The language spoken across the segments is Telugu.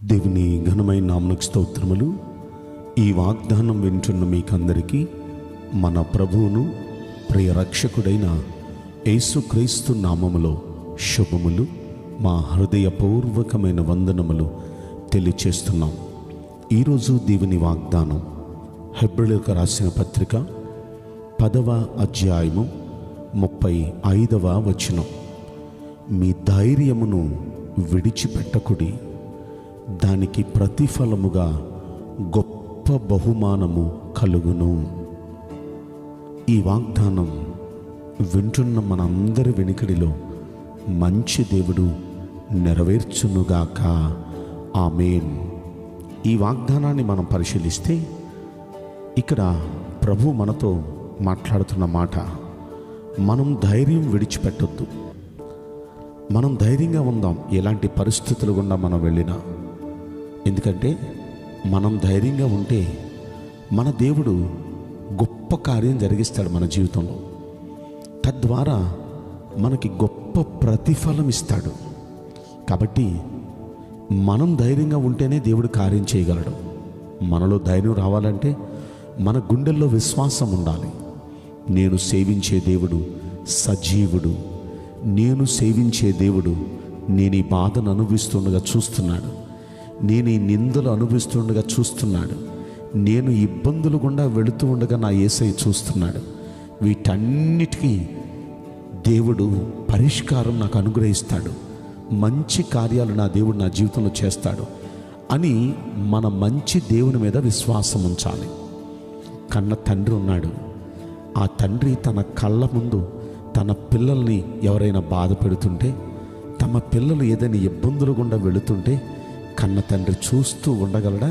దేవుని ఘనమైన నామమునకు స్తోత్రములు. ఈ వాగ్దానం వింటున్న మీకందరికీ మన ప్రభువును ప్రియ రక్షకుడైన యేసుక్రీస్తు నామములో శుభములు, మా హృదయపూర్వకమైన వందనములు తెలియచేస్తున్నాం. ఈరోజు దేవుని వాగ్దానం హెబ్రీయులకు రాసిన పత్రిక 10వ అధ్యాయము 35వ వచనం. మీ ధైర్యమును విడిచిపెట్టకుడి, దానికి ప్రతిఫలముగా గొప్ప బహుమానము కలుగును. ఈ వాగ్దానం వింటున్న మనందరి వెనుకడిలో మంచి దేవుడు నెరవేర్చునుగాక. ఆమేన్. ఈ వాగ్దానాన్ని మనం పరిశీలిస్తే ఇక్కడ ప్రభు మనతో మాట్లాడుతున్న మాట, మనం ధైర్యం విడిచిపెట్టొద్దు. మనం ధైర్యంగా ఉందాం ఎలాంటి పరిస్థితులు గుండా మనం వెళ్ళినా. ఎందుకంటే మనం ధైర్యంగా ఉంటే మన దేవుడు గొప్ప కార్యం జరిగిస్తాడు మన జీవితంలో. తద్వారా మనకి గొప్ప ప్రతిఫలం ఇస్తాడు. కాబట్టి మనం ధైర్యంగా ఉంటేనే దేవుడు కార్యం చేయగలడు. మనలో ధైర్యం రావాలంటే మన గుండెల్లో విశ్వాసం ఉండాలి. నేను సేవించే దేవుడు సజీవుడు, నేను సేవించే దేవుడు నేను ఈ బాధను అనుభవిస్తుండగా చూస్తున్నాడు, నేను ఈ నిందలు అనుభవిస్తుండగా చూస్తున్నాడు, నేను ఇబ్బందులు గుండా వెళుతూ ఉండగా నా యేసయ్య చూస్తున్నాడు. వీటన్నిటికీ దేవుడు పరిష్కారం నాకు అనుగ్రహిస్తాడు, మంచి కార్యాలు నా దేవుడు నా జీవితంలో చేస్తాడు అని మన మంచి దేవుని మీద విశ్వాసం ఉంచాలి. కన్న తండ్రి ఉన్నాడు. ఆ తండ్రి తన కళ్ళ ముందు తన పిల్లల్ని ఎవరైనా బాధ పెడుతుంటే, తమ పిల్లలు ఏదైనా ఇబ్బందులు గుండా వెళుతుంటే కన్న తండ్రి చూస్తూ ఉండగలడా?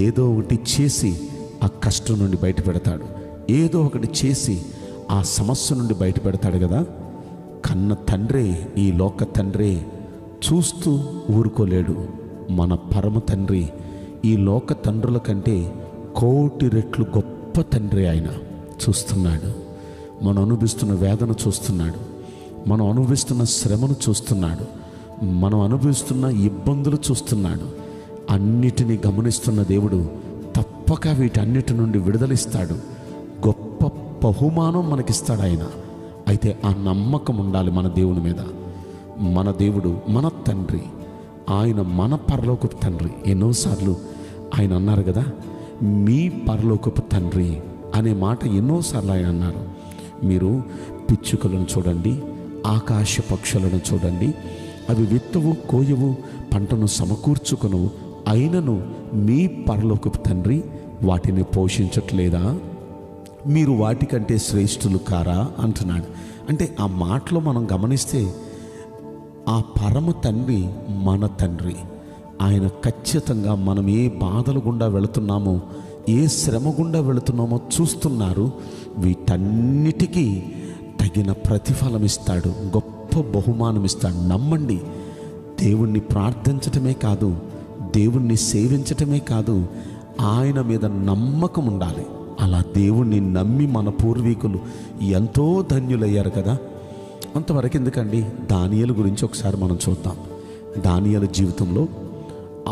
ఏదో ఒకటి చేసి ఆ కష్టం నుండి బయటపెడతాడు, ఏదో ఒకటి చేసి ఆ సమస్య నుండి బయటపెడతాడు కదా. కన్న తండ్రే, ఈ లోక తండ్రే చూస్తూ ఊరుకోలేడు. మన పరమ తండ్రి ఈ లోక తండ్రుల కంటే కోటి రెట్లు గొప్ప తండ్రి. ఆయన చూస్తున్నాడు, మనం అనుభవిస్తున్న వేదన చూస్తున్నాడు, మనం అనుభవిస్తున్న శ్రమను చూస్తున్నాడు, మనం అనుభవిస్తున్న ఇబ్బందులు చూస్తున్నాడు. అన్నిటినీ గమనిస్తున్న దేవుడు తప్పక వీటన్నిటి నుండి విడుదలిస్తాడు, గొప్ప బహుమానం మనకిస్తాడు ఆయన. అయితే ఆ నమ్మకం ఉండాలి మన దేవుని మీద. మన దేవుడు మన తండ్రి, ఆయన మన పరలోకపు తండ్రి. ఎన్నోసార్లు ఆయన అన్నారు కదా, మీ పరలోకపు తండ్రి అనే మాట ఎన్నోసార్లు ఆయన అన్నారు. మీరు పిచ్చుకలను చూడండి, ఆకాశ పక్షులను చూడండి, అవి విత్తవు, కోయవు, పంటను సమకూర్చుకొనవు, అయినను మీ పరలోకపు తండ్రి వాటిని పోషించట్లేదా? మీరు వాటికంటే శ్రేష్ఠులు కారా అంటున్నాడు. అంటే ఆ మాటలో మనం గమనిస్తే ఆ పరమ తండ్రి మన తండ్రి. ఆయన ఖచ్చితంగా మనం ఏ బాధలు గుండా వెళుతున్నామో, ఏ శ్రమ గుండా వెళుతున్నామో చూస్తున్నారు. వీటన్నిటికీ తగిన ప్రతిఫలం ఇస్తాడు, గొప్ప బహుమానం ఇస్తాడు. నమ్మండి. దేవుణ్ణి ప్రార్థించటమే కాదు, దేవుణ్ణి సేవించటమే కాదు, ఆయన మీద నమ్మకం ఉండాలి. అలా దేవుణ్ణి నమ్మి మన పూర్వీకులు ఎంతో ధన్యులయ్యారు కదా. అంతవరకు ఎందుకండి, దానియేలు గురించి ఒకసారి మనం చూద్దాం. దానియేలు జీవితంలో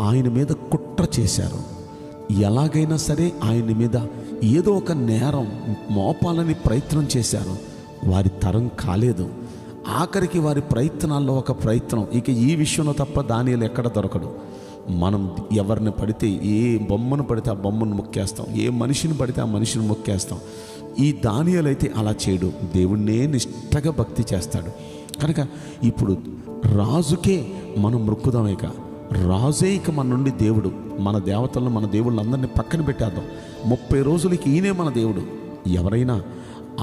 ఆయన మీద కుట్ర చేశారు. ఎలాగైనా సరే ఆయన మీద ఏదో ఒక నేరం మోపాలని ప్రయత్నం చేశారు. వారి తరం కాలేదు. ఆఖరికి వారి ప్రయత్నాల్లో ఒక ప్రయత్నం, ఇక ఈ విషయంలో తప్ప దానియేలు ఎక్కడ దొరకడు. మనం ఎవరిని పడితే, ఏ బొమ్మను పడితే ఆ బొమ్మను మొక్కేస్తాం, ఏ మనిషిని పడితే ఆ మనిషిని మొక్కేస్తాం. ఈ దానియేలు అయితే అలా చేయడు, దేవుణ్ణే నిష్టగా భక్తి చేస్తాడు. కనుక ఇప్పుడు రాజుకే మనం మొక్కుదాం. ఇక రాజే ఇక మన నుండి దేవుడు. మన దేవతలను, మన దేవుళ్ళందరినీ పక్కన పెట్టేద్దాం. 30 రోజులకి ఈయనే మన దేవుడు. ఎవరైనా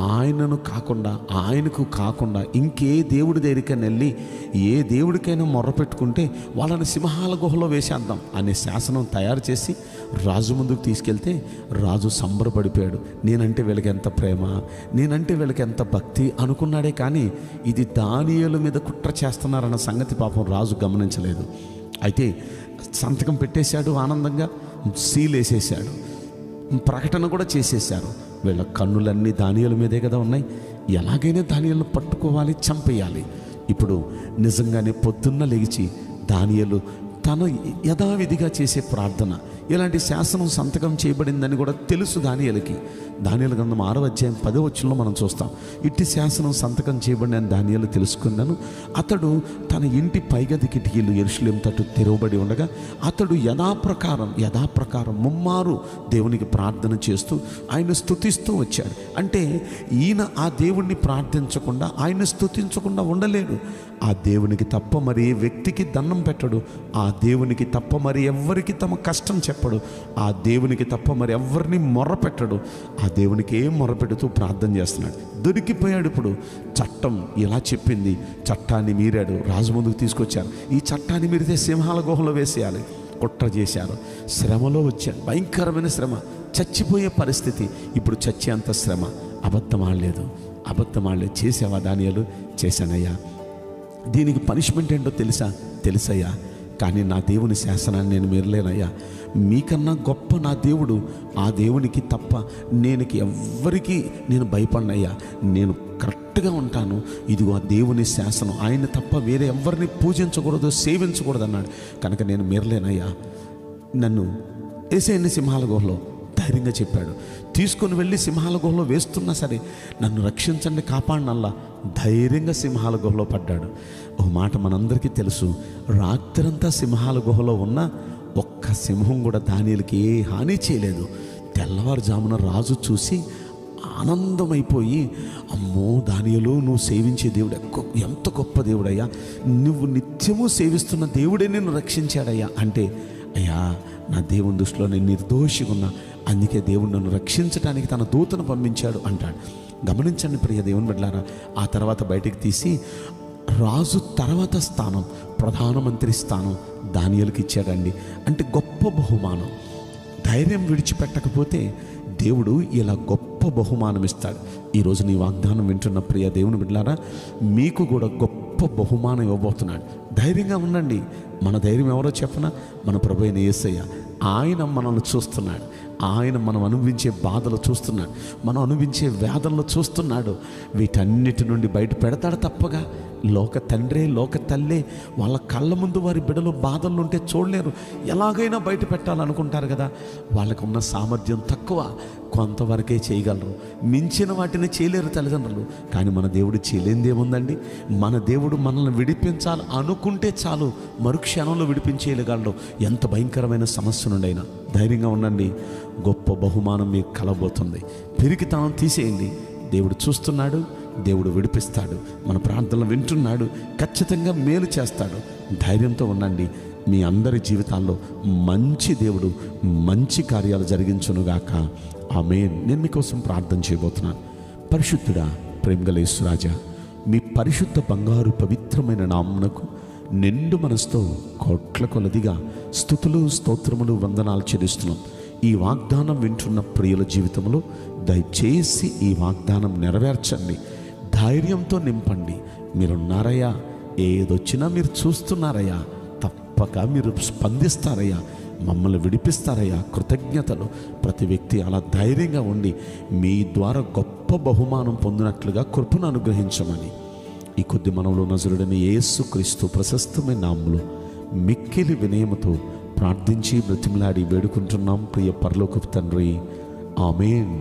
ఆయనను కాకుండా, ఆయనకు కాకుండా ఇంకే దేవుడి దగ్గరికైనా వెళ్ళి ఏ దేవుడికైనా మొర్ర పెట్టుకుంటే వాళ్ళని సింహాల గుహలో వేసేద్దాం అనే శాసనం తయారు చేసి రాజు ముందుకు తీసుకెళ్తే రాజు సంబరపడిపోయాడు. నేనంటే వీళ్ళకి ఎంత ప్రేమ, నేనంటే వీళ్ళకి ఎంత భక్తి అనుకున్నాడే కానీ ఇది దానియేలు మీద కుట్ర చేస్తున్నారన్న సంగతి పాపం రాజు గమనించలేదు. అయితే సంతకం పెట్టేశాడు, ఆనందంగా సీల్ వేసేసాడు, ప్రకటన కూడా చేసేశారు. వీళ్ళ కన్నులన్నీ దానియేలు మీదే కదా ఉన్నాయి. ఎలాగైనా దానియేలును పట్టుకోవాలి, చంపేయాలి. ఇప్పుడు నిజంగానే పొద్దున్న లేచి దానియేలు తను యథావిధిగా చేసే ప్రార్థన. ఇలాంటి శాసనం సంతకం చేయబడిందని కూడా తెలుసు దానియేలుకి. దానియేలు గ్రంథం 6వ అధ్యాయం 10వ వచనంలో మనం చూస్తాం. ఇట్టి శాసనం సంతకం చేయబడిన దానియేలు తెలుసుకున్నాను. అతడు తన ఇంటి పైగది కిటికీలు యెరూషలేము తట్టు తెరవబడి ఉండగా అతడు యథాప్రకారం ముమ్మారు దేవునికి ప్రార్థన చేస్తూ ఆయన స్తుతిస్తూ వచ్చాడు. అంటే ఈయన ఆ దేవుణ్ణి ప్రార్థించకుండా, ఆయన స్తుతించకుండా ఉండలేడు. ఆ దేవునికి తప్ప మరి ఏ వ్యక్తికి దండం పెట్టడు. ఆ దేవునికి తప్ప మరి ఎవ్వరికి తమ కష్టం చెప్పడు. ఆ దేవునికి తప్ప మరి ఎవరిని మొర్రపెట్టడు. ఆ దేవునికి ఏం మొర్రపెడుతూ ప్రార్థన చేస్తున్నాడు. దొరికిపోయాడు. ఇప్పుడు చట్టం ఇలా చెప్పింది, చట్టాన్ని మీరాడు, రాజు ముందుకు తీసుకొచ్చారు. ఈ చట్టాన్ని మీరితే సింహాల గుహలో వేసేయాలి. కుట్ర చేశారు. శ్రమలో వచ్చాడు, భయంకరమైన శ్రమ, చచ్చిపోయే పరిస్థితి. ఇప్పుడు చచ్చేంత శ్రమ. అబద్ధం ఆడలేదు. చేసావా దానియేలు? చేశానయ్యా. దీనికి పనిష్మెంట్ ఏంటో తెలుసయ్యా. కానీ నా దేవుని శాసనాన్ని నేను మీరలేనయ్యా. మీకన్నా గొప్ప నా దేవుడు. ఆ దేవునికి తప్ప ఎవ్వరికి నేను భయపడినయ్యా. నేను కరెక్ట్గా ఉంటాను. ఇదిగో ఆ దేవుని శాసనం, ఆయన తప్ప వేరే ఎవరిని పూజించకూడదు, సేవించకూడదు అన్నాడు. కనుక నేను మీరలేనయ్యా, నన్ను వేసేయండి సింహాల గుహలో. ధైర్యంగా చెప్పాడు. తీసుకొని వెళ్ళి సింహాల గుహలో వేస్తున్నా సరే నన్ను రక్షించండి, కాపాడినల్లా ధైర్యంగా సింహాల గుహలో పడ్డాడు. ఓ మాట మనందరికీ తెలుసు, రాత్రంతా సింహాల గుహలో ఉన్న ఒక్క సింహం కూడా దానియేలుకి ఏ హాని చేయలేదు. తెల్లవారుజామున రాజు చూసి ఆనందమైపోయి, అమ్మో దానియేలు, నువ్వు సేవించే దేవుడు ఎంత గొప్ప దేవుడయ్యా, నువ్వు నిత్యము సేవిస్తున్న దేవుడే నిన్ను రక్షించాడయ్యా అంటే, అయ్యా నా దేవుని దృష్టిలో నేను నిర్దోషిగా ఉన్నా, అందుకే దేవుడు నన్ను రక్షించడానికి తన దూతను పంపించాడు అంటాడు. గమనించండి ప్రియ దేవుని బిడ్డలారా. ఆ తర్వాత బయటికి తీసి రాజు తర్వాత స్థానం, ప్రధానమంత్రి స్థానం దానియేలుకి ఇచ్చాడండి. అంటే గొప్ప బహుమానం. ధైర్యం విడిచిపెట్టకపోతే దేవుడు ఇలా గొప్ప బహుమానం ఇస్తాడు. ఈరోజు నీ వాగ్దానం వింటున్న ప్రియ దేవుని బిడ్డలారా, మీకు కూడా గొప్ప బహుమానం ఇవ్వబోతున్నాడు. ధైర్యంగా ఉండండి. మన ధైర్యం ఎవరో చెప్పనా? మన ప్రభువైన యేసయ్య. ఆయన మనల్ని చూస్తున్నాడు. ఆయన మనం అనుభవించే బాధలు చూస్తున్నాడు, మనం అనుభవించే వేదనలు చూస్తున్నాడు. వీటన్నిటి నుండి బయట పెడతాడు తప్పగా. లోక తండ్రే, లోక తల్లే వాళ్ళ కళ్ళ ముందు వారి బిడ్డలు బాధలు ఉంటే చూడలేరు. ఎలాగైనా బయట పెట్టాలనుకుంటారు కదా. వాళ్ళకు ఉన్న సామర్థ్యం తక్కువ, కొంతవరకే చేయగలరు. మించిన వాటిని చేయలేరు తల్లిదండ్రులు. కానీ మన దేవుడు చేయలేనిదేముందండి? మన దేవుడు మనల్ని విడిపించాలి అనుకుంటే చాలు, మరుక్షణంలో విడిపించేయగలడు. ఎంత భయంకరమైన సమస్య నుండి అయినా ధైర్యంగా ఉండండి. గొప్ప బహుమానం మీకు కలబోతుంది. పిరికితనం తీసేయండి. దేవుడు చూస్తున్నాడు, దేవుడు విడిపిస్తాడు. మన ప్రార్థనలు వింటున్నాడు, ఖచ్చితంగా మేలు చేస్తాడు. ధైర్యంతో ఉండండి. మీ అందరి జీవితాల్లో మంచి దేవుడు మంచి కార్యాలు జరిగించునుగాక. ఆమేన్. నేను మీకోసం ప్రార్థన చేయబోతున్నాను. పరిశుద్ధుడా, ప్రేమగల యేసురాజా, మీ పరిశుద్ధ బంగారు పవిత్రమైన నామమునకు నిండు మనసుతో కోట్ల కొలదిగా స్తుతులు, స్తోత్రములు, వందనాలు చెల్లిస్తున్నాం. ఈ వాగ్దానం వింటున్న ప్రియుల జీవితంలో దయచేసి ఈ వాగ్దానం నెరవేర్చండి. ధైర్యంతో నింపండి. మీరున్నారయ్యా. ఏదొచ్చినా మీరు చూస్తున్నారయ్యా. తప్పక మీరు స్పందిస్తారయ్యా. మమ్మల్ని విడిపిస్తారయ్యా. కృతజ్ఞతలు. ప్రతి వ్యక్తి అలా ధైర్యంగా ఉండి మీ ద్వారా గొప్ప బహుమానం పొందినట్లుగా కృపను అనుగ్రహించమని ఈ కొద్ది మనవులు నజరుడైన యేసుక్రీస్తు ప్రశస్తమైన నామములో మిక్కిలి వినయముతో ప్రార్థించి బ్రతిమలాడి వేడుకుంటున్నాం ప్రియ పరలోకపు తండ్రి. ఆమేన్.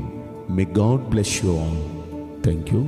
May God bless you all. Thank you.